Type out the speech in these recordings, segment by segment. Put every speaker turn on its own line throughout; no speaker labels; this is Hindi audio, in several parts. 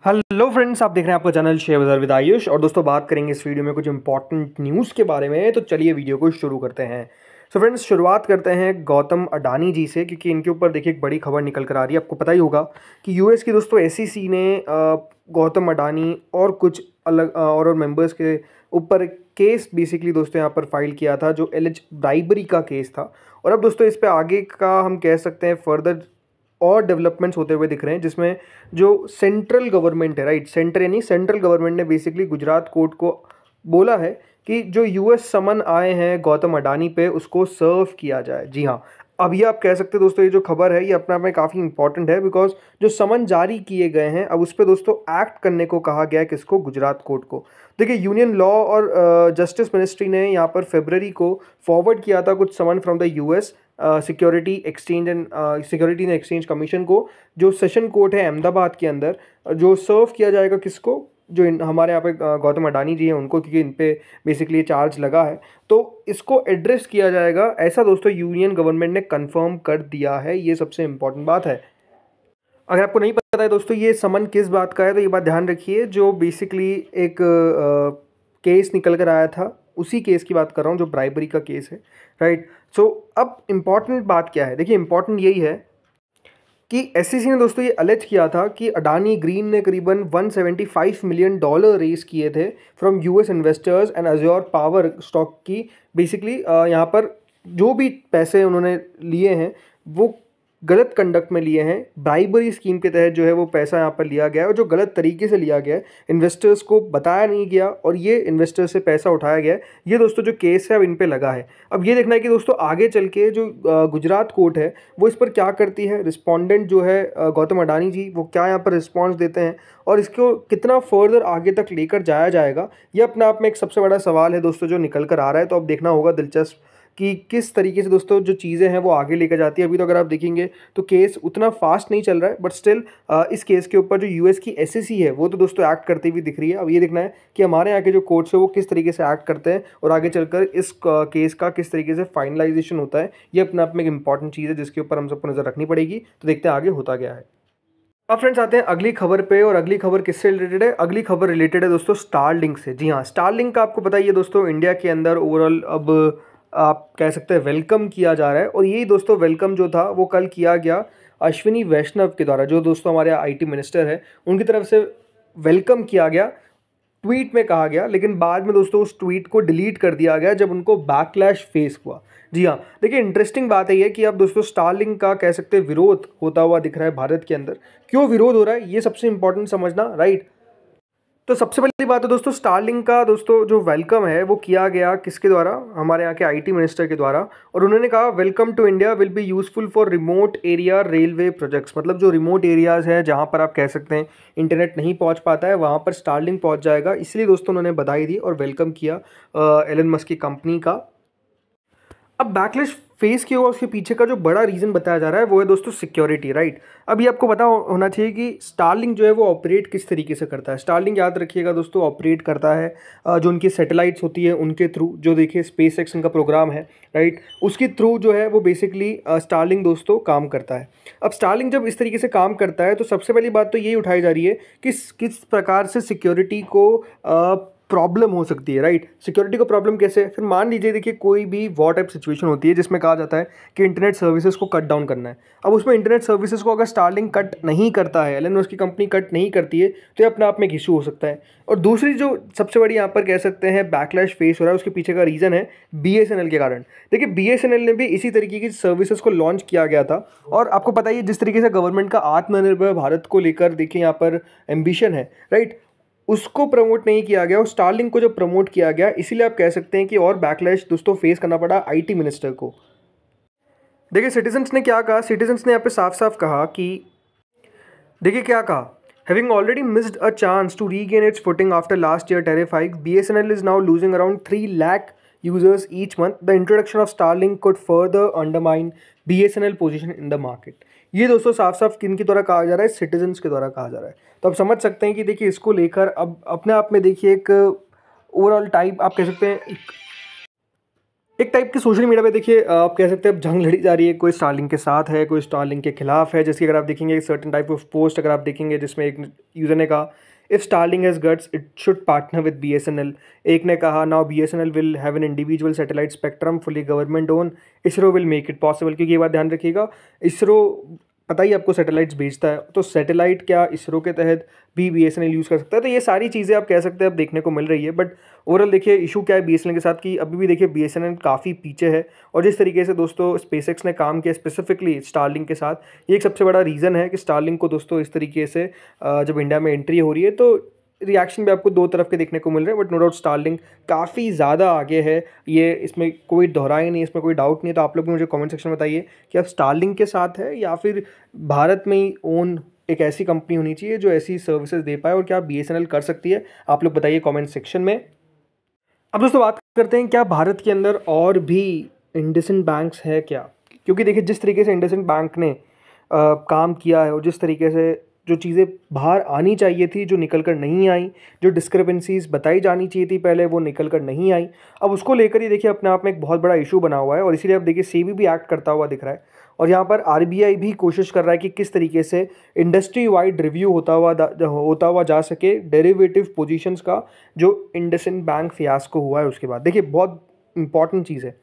हेलो फ्रेंड्स, आप देख रहे हैं आपका चैनल शेयर बाजार विद आयुष। और दोस्तों, बात करेंगे इस वीडियो में कुछ इंपॉर्टेंट न्यूज़ के बारे में। तो चलिए वीडियो को शुरू करते हैं। फ्रेंड्स, शुरुआत करते हैं गौतम अडानी जी से, क्योंकि इनके ऊपर देखिए एक बड़ी खबर निकल कर आ रही है। आपको पता ही होगा कि यूएस की दोस्तों एसईसी ने गौतम अडानी और कुछ अलग और मेंबर्स के ऊपर केस बेसिकली दोस्तों यहाँ पर फाइल किया था, जो एलिज ब्राइबरी का केस था। और अब दोस्तों इस पे आगे का हम कह सकते हैं फर्दर और डेवलपमेंट्स होते हुए दिख रहे हैं, जिसमें जो सेंट्रल गवर्नमेंट है, राइट, सेंटर यानी सेंट्रल गवर्नमेंट ने बेसिकली गुजरात कोर्ट को बोला है कि जो यूएस समन आए हैं गौतम अडानी पे उसको सर्व किया जाए। जी हाँ, अब ये आप कह सकते हैं दोस्तों, ये जो खबर है ये अपने आप में काफ़ी इंपॉर्टेंट है, बिकॉज जो समन जारी किए गए हैं अब उस पर दोस्तों एक्ट करने को कहा गया है। किसको? गुजरात कोर्ट को। देखिए, यूनियन लॉ और जस्टिस मिनिस्ट्री ने यहाँ पर फरवरी को फॉरवर्ड किया था कुछ summon from the US securities exchange and securities and exchange commission को, जो सेशन कोर्ट है अहमदाबाद के अंदर, जो सर्व किया जाएगा किसको? जो हमारे यहाँ पे गौतम अडानी जी हैं उनको, क्योंकि इन पे बेसिकली चार्ज लगा है, तो इसको एड्रेस किया जाएगा। ऐसा दोस्तों यूनियन गवर्नमेंट ने कंफर्म कर दिया है। ये सबसे इंपॉर्टेंट बात है। अगर आपको नहीं पता है दोस्तों ये समन किस बात का है, तो ये बात ध्यान रखिए। जो बेसिकली एक केस निकल कर आया था, उसी केस की बात कर रहा हूँ, जो ब्राइबरी का केस है, राइट। सो अब इम्पॉर्टेंट बात क्या है? देखिए, इम्पॉर्टेंट यही है कि एसईसी ने दोस्तों ये अलेज किया था कि अडानी ग्रीन ने करीबन $175 मिलियन रेज किए थे from US investors and Azure power stock की। बेसिकली यहाँ पर जो भी पैसे उन्होंने लिए हैं वो गलत कंडक्ट में लिए हैं। ब्राइबरी स्कीम के तहत जो है वो पैसा यहाँ पर लिया गया है, और जो गलत तरीके से लिया गया है, इन्वेस्टर्स को बताया नहीं गया और ये इन्वेस्टर्स से पैसा उठाया गया है। ये दोस्तों जो केस है अब इन पे लगा है। अब ये देखना है कि दोस्तों आगे चल के जो गुजरात कोर्ट है वो इस पर क्या करती है। रिस्पोंडेंट जो है गौतम अडानी जी, वो क्या यहाँ पर रिस्पॉन्स देते हैं और इसको कितना फर्दर आगे तक लेकर जाया जाएगा, ये अपने आप में एक सबसे बड़ा सवाल है दोस्तों जो निकल कर आ रहा है। तो अब देखना होगा दिलचस्प कि किस तरीके से दोस्तों जो चीज़ें हैं वो आगे लेकर जाती है। अभी तो अगर आप देखेंगे तो केस उतना फास्ट नहीं चल रहा है, बट स्टिल इस केस के ऊपर जो यूएस की एसईसी है वो तो दोस्तों एक्ट करती हुई दिख रही है। अब ये देखना है कि हमारे यहाँ के जो कोर्ट्स है वो किस तरीके से एक्ट करते हैं और आगे चलकर इस केस का किस तरीके से फाइनलाइजेशन होता है। ये अपने आप में एक इंपॉर्टेंट चीज़ है जिसके ऊपर हम सबको नज़र रखनी पड़ेगी। तो देखते हैं आगे होता क्या है। अब फ्रेंड्स आते हैं अगली खबर पे, और अगली खबर किससे रिलेटेड है? अगली खबर रिलेटेड है दोस्तों स्टारलिंक से। जी हाँ, स्टारलिंक का आपको पता ही है दोस्तों, इंडिया के अंदर ओवरऑल अब आप कह सकते हैं वेलकम किया जा रहा है। और यही दोस्तों वेलकम जो था वो कल किया गया अश्विनी वैष्णव के द्वारा, जो दोस्तों हमारे आईटी मिनिस्टर है, उनकी तरफ से वेलकम किया गया। ट्वीट में कहा गया, लेकिन बाद में दोस्तों उस ट्वीट को डिलीट कर दिया गया जब उनको बैकलैश फेस हुआ। जी हाँ, देखिए इंटरेस्टिंग बात है ये कि अब दोस्तों स्टारलिंक का कह सकते हैं विरोध होता हुआ दिख रहा है भारत के अंदर। क्यों विरोध हो रहा है ये सबसे इंपॉर्टेंट समझना, राइट। तो सबसे पहली बात है दोस्तों, स्टारलिंक का दोस्तों जो वेलकम है वो किया गया किसके द्वारा? हमारे यहाँ के आईटी मिनिस्टर के द्वारा। और उन्होंने कहा welcome to India will be useful for remote area railway projects. मतलब जो रिमोट एरियाज़ हैं जहाँ पर आप कह सकते हैं इंटरनेट नहीं पहुँच पाता है, वहाँ पर स्टारलिंक पहुँच जाएगा। इसलिए दोस्तों उन्होंने बधाई दी और वेलकम किया एलन मस्क की कंपनी का। अब बैकलैश फेस किया हुआ उसके पीछे का जो बड़ा रीज़न बताया जा रहा है वो है दोस्तों सिक्योरिटी, राइट। अब ये आपको पता होना चाहिए कि स्टारलिंक जो है वो ऑपरेट किस तरीके से करता है। स्टारलिंक याद रखिएगा दोस्तों ऑपरेट करता है जो उनकी सैटेलाइट्स होती है उनके थ्रू, जो देखिए स्पेस एक्स का प्रोग्राम है, राइट, उसके थ्रू जो है वो बेसिकली स्टारलिंक दोस्तों काम करता है। अब स्टारलिंक जब इस तरीके से काम करता है तो सबसे पहली बात तो यही उठाई जा रही है कि किस प्रकार से सिक्योरिटी को प्रॉब्लम हो सकती है, राइट। सिक्योरिटी को प्रॉब्लम कैसे? फिर मान लीजिए देखिए कोई भी वॉर टाइप सिचुएशन होती है जिसमें कहा जाता है कि इंटरनेट सर्विसेज को कट डाउन करना है। अब उसमें इंटरनेट सर्विसेज को अगर स्टारलिंक कट नहीं करता है, एलन मस्क की कंपनी कट नहीं करती है, तो ये अपने आप में एक इशू हो सकता है। और दूसरी जो सबसे बड़ी यहाँ पर कह सकते हैं बैकलैश फेस हो रहा है, उसके पीछे का रीज़न है बीएसएनएल के कारण। देखिए बीएसएनएल ने भी इसी तरीके की सर्विसेज को लॉन्च किया गया था। और आपको पता ही है जिस तरीके से गवर्नमेंट का आत्मनिर्भर भारत को लेकर देखिए यहाँ पर एम्बिशन है, राइट, उसको प्रमोट नहीं किया गया और स्टारलिंक को जो प्रमोट किया गया, इसीलिए आप कह सकते हैं कि और बैकलैश दोस्तों फेस करना पड़ा आईटी मिनिस्टर को। देखिए सिटीजन्स ने क्या कहा, सिटीजन्स ने यहाँ पे साफ साफ कहा कि देखिए क्या कहा, having already missed a chance to regain its footing after last year tariff hike, BSNL is now losing around 3 lakh users each month. The introduction of Starlink could further undermine BSNL position in the market. ये दोस्तों साफ साफ किन के द्वारा कहा जा रहा है? सिटीजन्स के द्वारा कहा जा रहा है। तो आप समझ सकते हैं कि देखिए इसको लेकर अब अपने आप में देखिए एक ओवरऑल टाइप आप कह सकते हैं एक टाइप के सोशल मीडिया पे देखिए आप कह सकते हैं अब जंग लड़ी जा रही है, कोई स्टारलिंक के साथ है, कोई स्टारलिंक के खिलाफ है। जैसे अगर आप देखेंगे एक सर्टेन टाइप ऑफ पोस्ट अगर आप देखेंगे जिसमें एक यूज़र ने कहा if Starlink has guts it should partner with BSNL। एक ने कहा now BSNL will have an individual satellite spectrum fully government own, ISRO will make it possible. क्योंकि ये बात ध्यान रखिएगा, इसरो पता ही आपको सैटेलाइट्स भेजता है, तो सैटेलाइट क्या इसरो के तहत भी BSNL यूज़ कर सकता है। तो ये सारी चीज़ें आप कह सकते हैं अब देखने को मिल रही है। बट ओवरऑल देखिए इशू क्या है BSNL के साथ कि अभी भी देखिए BSNL काफ़ी पीछे है। और जिस तरीके से दोस्तों स्पेसएक्स ने काम किया स्पेसिफिकली स्टारलिंक के साथ, ये एक सबसे बड़ा रीज़न है कि स्टारलिंक को दोस्तों इस तरीके से जब इंडिया में एंट्री हो रही है तो रिएक्शन भी आपको दो तरफ के देखने को मिल रहे हैं। बट नो डाउट स्टारलिंक काफ़ी ज़्यादा आगे है, ये इसमें कोई दोहराई नहीं, इसमें कोई डाउट नहीं है। तो आप लोग भी मुझे कमेंट सेक्शन में बताइए कि आप स्टारलिंक के साथ है या फिर भारत में ही ओन एक ऐसी कंपनी होनी चाहिए जो ऐसी सर्विसेज दे पाए, और क्या BSNL कर सकती है। आप लोग बताइए कमेंट सेक्शन में। अब दोस्तों बात करते हैं क्या भारत के अंदर और भी इंडसइंड बैंक्स है क्या। क्योंकि देखिए जिस तरीके से इंडसइंड बैंक ने काम किया है और जिस तरीके से जो चीज़ें बाहर आनी चाहिए थी जो निकल कर नहीं आई, जो डिस्क्रिपेंसीज बताई जानी चाहिए थी पहले वो निकल कर नहीं आई, अब उसको लेकर ही देखिए अपने आप में एक बहुत बड़ा इशू बना हुआ है। और इसीलिए अब देखिए सेबी भी एक्ट करता हुआ दिख रहा है, और यहाँ पर RBI भी कोशिश कर रहा है कि किस तरीके से इंडस्ट्री वाइड रिव्यू होता हुआ जा सके डेरिवेटिव पोजीशंस का, जो इंडसइंड बैंक फियास्को हुआ है उसके बाद। देखिए बहुत इंपॉर्टेंट चीज़ है,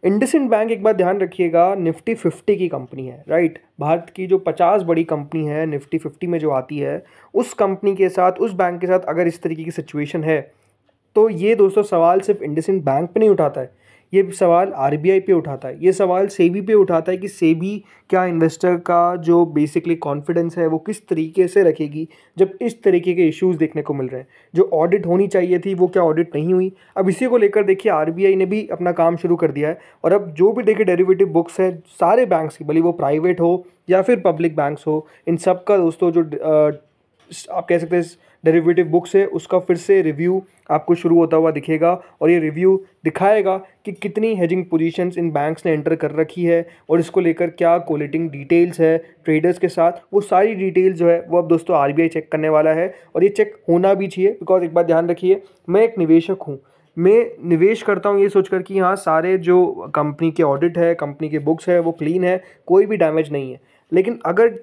इंडसइंड बैंक एक बात ध्यान रखिएगा निफ्टी 50 की कंपनी है, राइट। भारत की जो 50 बड़ी कंपनी है निफ्टी 50 में जो आती है, उस कंपनी के साथ उस बैंक के साथ अगर इस तरीके की सिचुएशन है तो ये दोस्तों सवाल सिर्फ इंडसइंड बैंक पे नहीं उठाता है, ये सवाल RBI पे उठाता है, ये सवाल सेबी पे उठाता है कि सेबी क्या इन्वेस्टर का जो बेसिकली कॉन्फिडेंस है वो किस तरीके से रखेगी जब इस तरीके के इश्यूज देखने को मिल रहे हैं। जो ऑडिट होनी चाहिए थी वो क्या ऑडिट नहीं हुई। अब इसी को लेकर देखिए RBI ने भी अपना काम शुरू कर दिया है, और अब जो भी देखिए डेरिवेटिव बुक्स है सारे बैंक्स की, भले वो प्राइवेट हो या फिर पब्लिक बैंक्स हो, इन सब का दोस्तों जो आप कह सकते हैं डेरिवेटिव बुक्स है उसका फिर से रिव्यू आपको शुरू होता हुआ दिखेगा। और ये रिव्यू दिखाएगा कि कितनी हेजिंग पोजीशंस इन बैंक्स ने एंटर कर रखी है और इसको लेकर क्या कोलेटिंग डिटेल्स है ट्रेडर्स के साथ, वो सारी डिटेल्स जो है वो अब दोस्तों RBI चेक करने वाला है। और ये चेक होना भी चाहिए, बिकॉज एक बात ध्यान रखिए, मैं एक निवेशक हूँ, मैं निवेश करता हूँ ये सोचकर कि हाँ सारे जो कंपनी के ऑडिट है कंपनी के बुक्स है वो क्लीन है, कोई भी डैमेज नहीं है। लेकिन अगर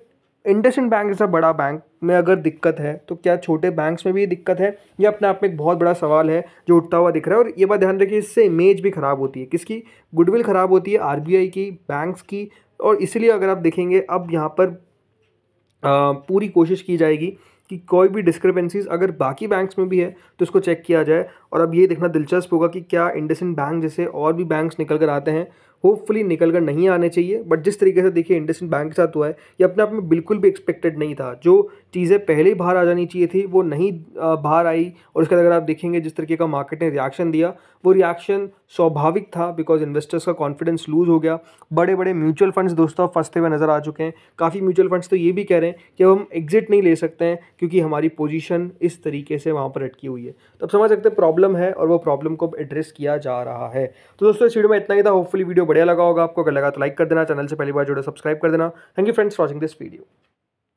इंडसइंड बैंक जैसा बड़ा बैंक में अगर दिक्कत है तो क्या छोटे बैंक्स में भी ये दिक्कत है, ये अपने आप में एक बहुत बड़ा सवाल है जो उठता हुआ दिख रहा है। और ये बात ध्यान रखिए इससे इमेज भी ख़राब होती है, किसकी, गुडविल ख़राब होती है RBI की, बैंक्स की। और इसीलिए अगर आप देखेंगे अब यहाँ पर पूरी कोशिश की जाएगी कि कोई भी डिस्क्रिपेंसीज अगर बाकी बैंक्स में भी है तो इसको चेक किया जाए। और अब ये देखना दिलचस्प होगा कि क्या इंडसइंड बैंक जैसे और भी बैंक्स निकल कर आते हैं, होपफुली निकल कर नहीं आने चाहिए। बट जिस तरीके से देखिए इंडसइंड बैंक के साथ हुआ है ये अपने आप में बिल्कुल भी एक्सपेक्टेड नहीं था। जो चीज़ें पहले ही बाहर आ जानी चाहिए थी वो नहीं बाहर आई। और उसके बाद अगर आप देखेंगे जिस तरीके का मार्केट ने रिएक्शन दिया वो रिएक्शन स्वाभाविक था, बिकॉज इन्वेस्टर्स का कॉन्फिडेंस लूज हो गया। बड़े बड़े म्यूचुअल फंड्स दोस्तों फंसते हुए नजर आ चुके हैं। काफ़ी म्यूचुअल फंड्स तो ये भी कह रहे हैं कि अब हम एग्जिट नहीं ले सकते हैं क्योंकि हमारी पोजीशन इस तरीके से वहाँ पर अटकी हुई है। तो आप समझ सकते हैं प्रॉब्लम है और वो प्रॉब्लम को एड्रेस किया जा रहा है। तो दोस्तों इस वीडियो में इतना ही था, होपफुली वीडियो बढ़िया लगा होगा आपको। अगर लगा तो लाइक कर देना, चैनल से पहली बार जुड़े सब्सक्राइब कर देना। Thank you friends for watching this video.